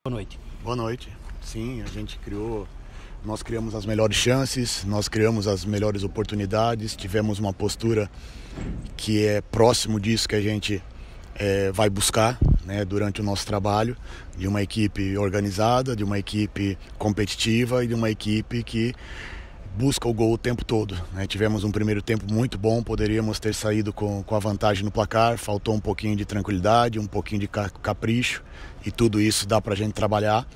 Boa noite. Boa noite. Sim, nós criamos as melhores chances, nós criamos as melhores oportunidades, tivemos uma postura que é próximo disso que a gente vai buscar, né, durante o nosso trabalho, de uma equipe organizada, de uma equipe competitiva e de uma equipe que busca o gol o tempo todo, né? Tivemos um primeiro tempo muito bom, poderíamos ter saído com a vantagem no placar, faltou um pouquinho de tranquilidade, um pouquinho de capricho, e tudo isso dá para a gente trabalhar.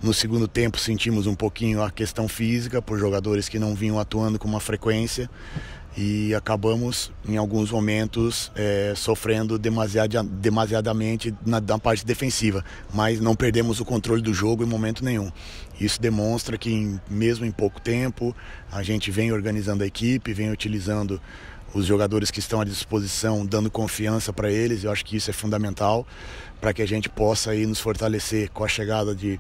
No segundo tempo sentimos um pouquinho a questão física, por jogadores que não vinham atuando com uma frequência, e acabamos em alguns momentos sofrendo demasiadamente na parte defensiva, mas não perdemos o controle do jogo em momento nenhum. Isso demonstra que mesmo em pouco tempo a gente vem organizando a equipe, vem utilizando os jogadores que estão à disposição, dando confiança para eles. Eu acho que isso é fundamental para que a gente possa aí nos fortalecer com a chegada de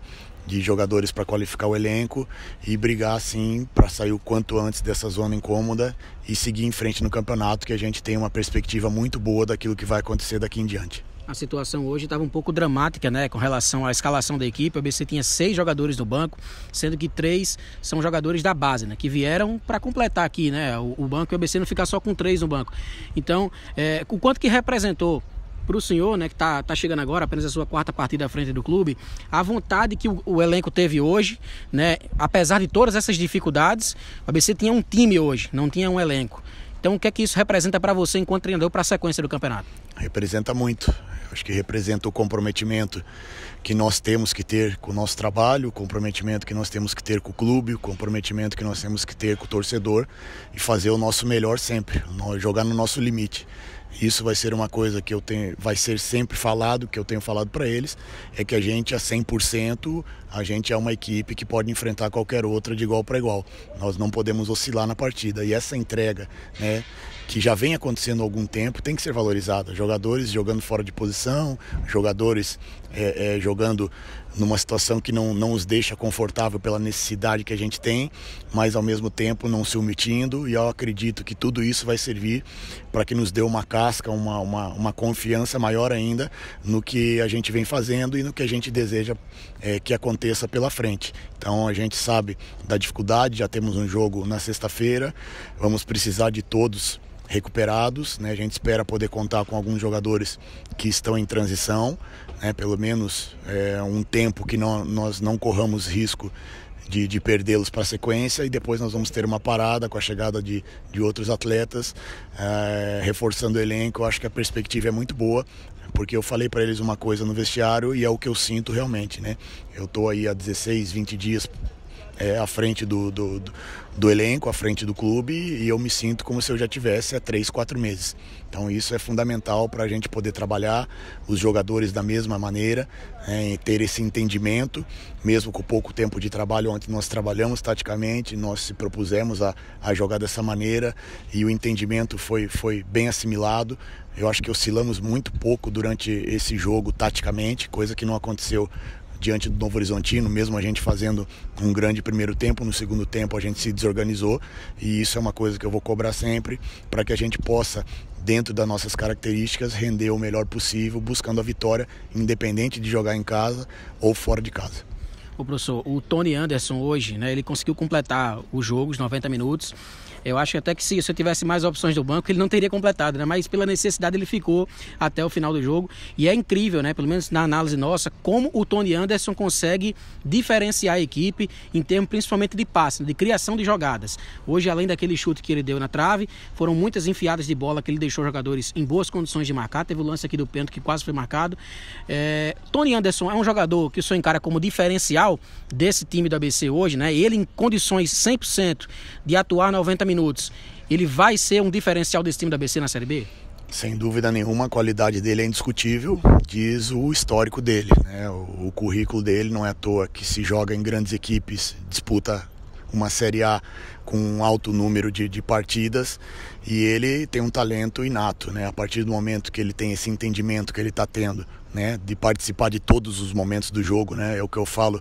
jogadores para qualificar o elenco e brigar sim para sair o quanto antes dessa zona incômoda e seguir em frente no campeonato, que a gente tem uma perspectiva muito boa daquilo que vai acontecer daqui em diante. A situação hoje estava um pouco dramática, né, com relação à escalação da equipe. O ABC tinha 6 jogadores no banco, sendo que 3 são jogadores da base, né, que vieram para completar aqui, né, o banco, e o ABC não ficar só com 3 no banco. Então, o quanto que representou para o senhor, né, que tá chegando agora, apenas a sua 4ª partida à frente do clube, a vontade que o elenco teve hoje, né, apesar de todas essas dificuldades, o ABC tinha um time hoje, não tinha um elenco. Então, o que é que isso representa para você enquanto treinador para a sequência do campeonato? Representa muito. Acho que representa o comprometimento que nós temos que ter com o nosso trabalho, o comprometimento que nós temos que ter com o clube, o comprometimento que nós temos que ter com o torcedor e fazer o nosso melhor sempre, jogar no nosso limite. Isso vai ser uma coisa que vai ser sempre falado, que eu tenho falado para eles, é que a gente a 100%, a gente é uma equipe que pode enfrentar qualquer outra de igual para igual. Nós não podemos oscilar na partida, e essa entrega, né, que já vem acontecendo há algum tempo, tem que ser valorizada. Jogadores jogando fora de posição, jogadores jogando numa situação que não os deixa confortável pela necessidade que a gente tem, mas ao mesmo tempo não se omitindo, e eu acredito que tudo isso vai servir para que nos dê uma casca, uma confiança maior ainda no que a gente vem fazendo e no que a gente deseja que aconteça pela frente. Então a gente sabe da dificuldade, já temos um jogo na sexta-feira, vamos precisar de todos recuperados, né? A gente espera poder contar com alguns jogadores que estão em transição, né? Pelo menos um tempo que nós não corramos risco de perdê-los para a sequência, e depois nós vamos ter uma parada com a chegada de outros atletas, reforçando o elenco. Eu acho que a perspectiva é muito boa, porque eu falei para eles uma coisa no vestiário e é o que eu sinto realmente, né? Eu estou aí há 16, 20 dias à frente do elenco, à frente do clube, e eu me sinto como se eu já tivesse há 3, 4 meses. Então isso é fundamental para a gente poder trabalhar os jogadores da mesma maneira, ter esse entendimento, mesmo com pouco tempo de trabalho. Ontem nós trabalhamos taticamente, nós se propusemos a jogar dessa maneira, e o entendimento foi bem assimilado. Eu acho que oscilamos muito pouco durante esse jogo taticamente, coisa que não aconteceu diante do Novo Horizontino, mesmo a gente fazendo um grande primeiro tempo. No segundo tempo a gente se desorganizou, e isso é uma coisa que eu vou cobrar sempre, para que a gente possa, dentro das nossas características, render o melhor possível, buscando a vitória, independente de jogar em casa ou fora de casa. O professor, o Tony Anderson hoje, né, ele conseguiu completar o jogo, os 90 minutos. Eu acho até que se eu tivesse mais opções do banco, ele não teria completado, né? Mas pela necessidade ele ficou até o final do jogo. E é incrível, né? Pelo menos na análise nossa, como o Tony Anderson consegue diferenciar a equipe em termos principalmente de passe, de criação de jogadas. Hoje, além daquele chute que ele deu na trave, foram muitas enfiadas de bola que ele deixou jogadores em boas condições de marcar. Teve o lance aqui do pênalti que quase foi marcado. Tony Anderson é um jogador que o senhor encara como diferencial desse time do ABC hoje, né? Ele em condições 100% de atuar 90 minutos, ele vai ser um diferencial desse time da ABC na Série B? Sem dúvida nenhuma, a qualidade dele é indiscutível, diz o histórico dele, né? O currículo dele não é à toa que se joga em grandes equipes, disputa uma Série A com um alto número de partidas, e ele tem um talento inato, né? A partir do momento que ele tem esse entendimento que ele está tendo né, de participar de todos os momentos do jogo, né? É o que eu falo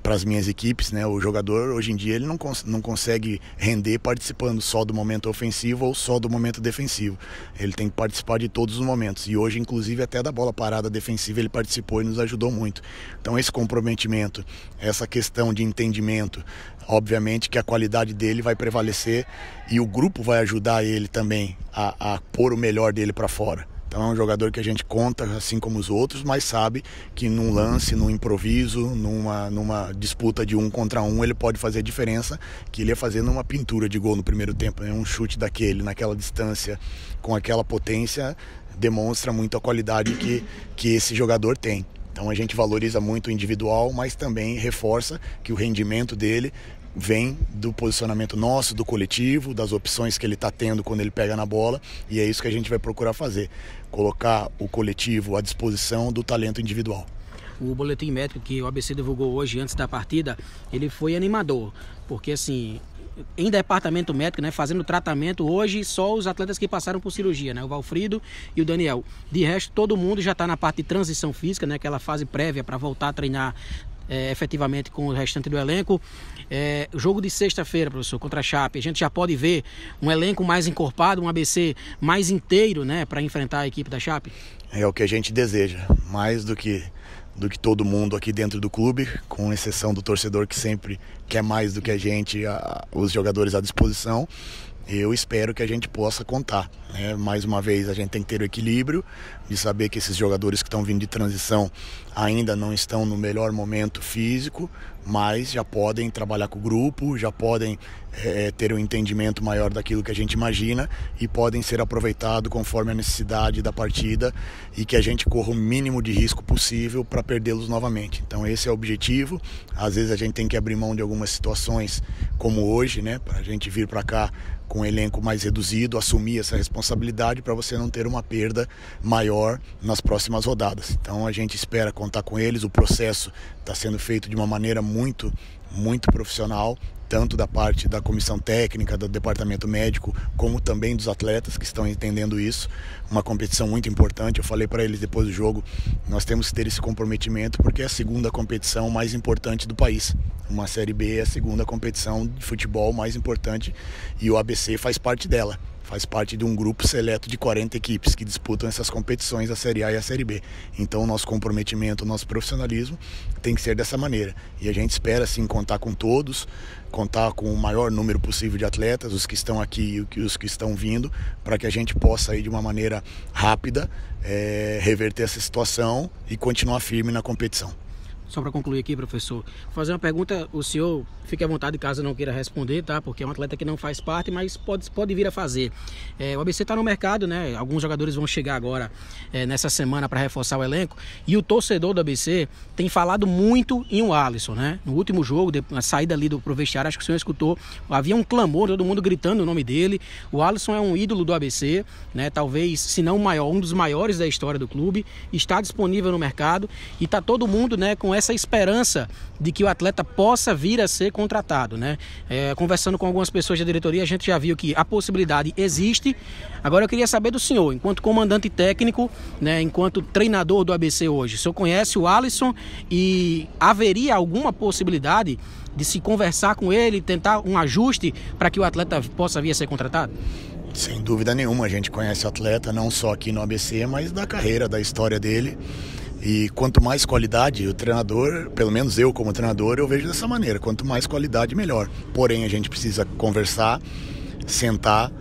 para as minhas equipes, né? O jogador hoje em dia ele não consegue render participando só do momento ofensivo ou só do momento defensivo. Ele tem que participar de todos os momentos, e hoje inclusive até da bola parada defensiva ele participou e nos ajudou muito. Então esse comprometimento, essa questão de entendimento, obviamente que a qualidade dele vai prevalecer e o grupo vai ajudar ele também a pôr o melhor dele para fora. Então é um jogador que a gente conta assim como os outros, mas sabe que num lance, num improviso, numa disputa de 1 contra 1, ele pode fazer a diferença que ele ia fazer numa pintura de gol no primeiro tempo, né? Um chute daquele, naquela distância, com aquela potência, demonstra muito a qualidade que esse jogador tem. Então a gente valoriza muito o individual, mas também reforça que o rendimento dele vem do posicionamento nosso, do coletivo, das opções que ele está tendo quando ele pega na bola, e é isso que a gente vai procurar fazer, colocar o coletivo à disposição do talento individual. O boletim médico que o ABC divulgou hoje antes da partida, ele foi animador, porque assim, em departamento médico, né, fazendo tratamento hoje, só os atletas que passaram por cirurgia, né, o Valfrido e o Daniel. De resto, todo mundo já está na parte de transição física, né, aquela fase prévia para voltar a treinar efetivamente com o restante do elenco. O jogo de sexta-feira, professor, contra a Chape, a gente já pode ver um elenco mais encorpado, um ABC mais inteiro, né, para enfrentar a equipe da Chape? É o que a gente deseja, mais do que todo mundo aqui dentro do clube, com exceção do torcedor que sempre quer mais do que a gente, os jogadores à disposição. Eu espero que a gente possa contar, né? Mais uma vez a gente tem que ter o equilíbrio de saber que esses jogadores que estão vindo de transição ainda não estão no melhor momento físico, mas já podem trabalhar com o grupo, já podem ter um entendimento maior daquilo que a gente imagina e podem ser aproveitados conforme a necessidade da partida e que a gente corra o mínimo de risco possível para perdê-los novamente. Então esse é o objetivo. Às vezes a gente tem que abrir mão de algumas situações como hoje, né, para a gente vir para cá com um elenco mais reduzido, assumir essa responsabilidade para você não ter uma perda maior nas próximas rodadas. Então a gente espera contar com eles, o processo está sendo feito de uma maneira muito profissional, tanto da parte da comissão técnica, do departamento médico, como também dos atletas que estão entendendo isso. Uma competição muito importante, eu falei para eles depois do jogo, nós temos que ter esse comprometimento porque é a segunda competição mais importante do país. Uma Série B é a segunda competição de futebol mais importante e o ABC faz parte dela. Faz parte de um grupo seleto de 40 equipes que disputam essas competições, a Série A e a Série B. Então o nosso comprometimento, o nosso profissionalismo tem que ser dessa maneira. E a gente espera sim contar com todos, contar com o maior número possível de atletas, os que estão aqui e os que estão vindo, para que a gente possa aí de uma maneira rápida reverter essa situação e continuar firme na competição. Só para concluir aqui, professor, vou fazer uma pergunta, o senhor fique à vontade caso não queira responder, tá? Porque é um atleta que não faz parte, mas pode vir a fazer. O ABC está no mercado, né? Alguns jogadores vão chegar agora nessa semana para reforçar o elenco, e o torcedor do ABC tem falado muito em o Alisson, né? No último jogo, na saída ali pro vestiário, acho que o senhor escutou, havia um clamor, todo mundo gritando o nome dele. O Alisson é um ídolo do ABC, né? Talvez, se não o maior, um dos maiores da história do clube, está disponível no mercado e está todo mundo, né, com essa esperança de que o atleta possa vir a ser contratado, né? Conversando com algumas pessoas da diretoria, a gente já viu que a possibilidade existe. Agora eu queria saber do senhor, enquanto comandante técnico, né, enquanto treinador do ABC hoje, o senhor conhece o Alisson e haveria alguma possibilidade de se conversar com ele, tentar um ajuste para que o atleta possa vir a ser contratado? Sem dúvida nenhuma, a gente conhece o atleta não só aqui no ABC, mas da carreira, da história dele. E quanto mais qualidade, o treinador, pelo menos eu como treinador, eu vejo dessa maneira, quanto mais qualidade, melhor. Porém, a gente precisa conversar, sentar,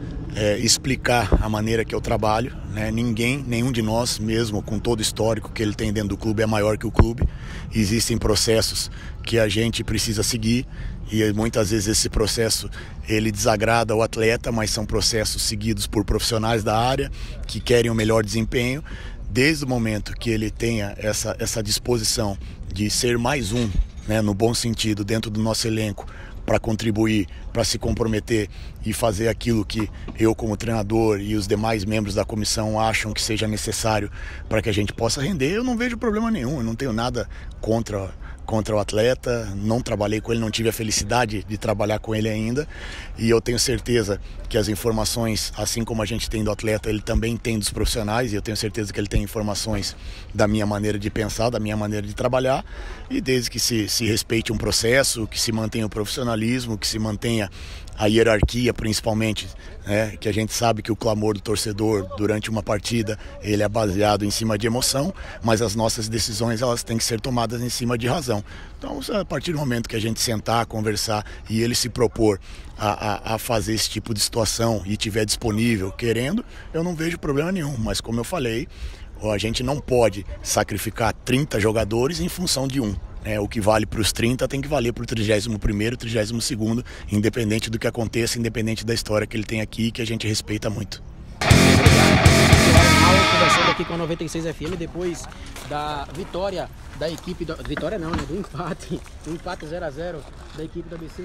explicar a maneira que eu trabalho, né? Nenhum de nós, mesmo com todo o histórico que ele tem dentro do clube, é maior que o clube. Existem processos que a gente precisa seguir e muitas vezes esse processo ele desagrada o atleta, mas são processos seguidos por profissionais da área que querem o melhor desempenho. Desde o momento que ele tenha essa disposição de ser mais um, né, no bom sentido, dentro do nosso elenco, para contribuir, para se comprometer e fazer aquilo que eu como treinador e os demais membros da comissão acham que seja necessário para que a gente possa render, eu não vejo problema nenhum, eu não tenho nada contra contra o atleta, não trabalhei com ele, não tive a felicidade de trabalhar com ele ainda, e eu tenho certeza que as informações, assim como a gente tem do atleta, ele também tem dos profissionais, e eu tenho certeza que ele tem informações da minha maneira de pensar, da minha maneira de trabalhar, e desde que se respeite um processo, que se mantenha o profissionalismo, que se mantenha a hierarquia principalmente, né? Que a gente sabe que o clamor do torcedor durante uma partida ele é baseado em cima de emoção, mas as nossas decisões elas têm que ser tomadas em cima de razão. Então, a partir do momento que a gente sentar, conversar e ele se propor a fazer esse tipo de situação e estiver disponível, querendo, eu não vejo problema nenhum, mas como eu falei, a gente não pode sacrificar 30 jogadores em função de um. O que vale para os 30 tem que valer para o 31º, 32º, independente do que aconteça, independente da história que ele tem aqui, que a gente respeita muito. Conversando aqui com a 96 FM depois da vitória da equipe, vitória não, né, do empate 0-0 da equipe do ABC.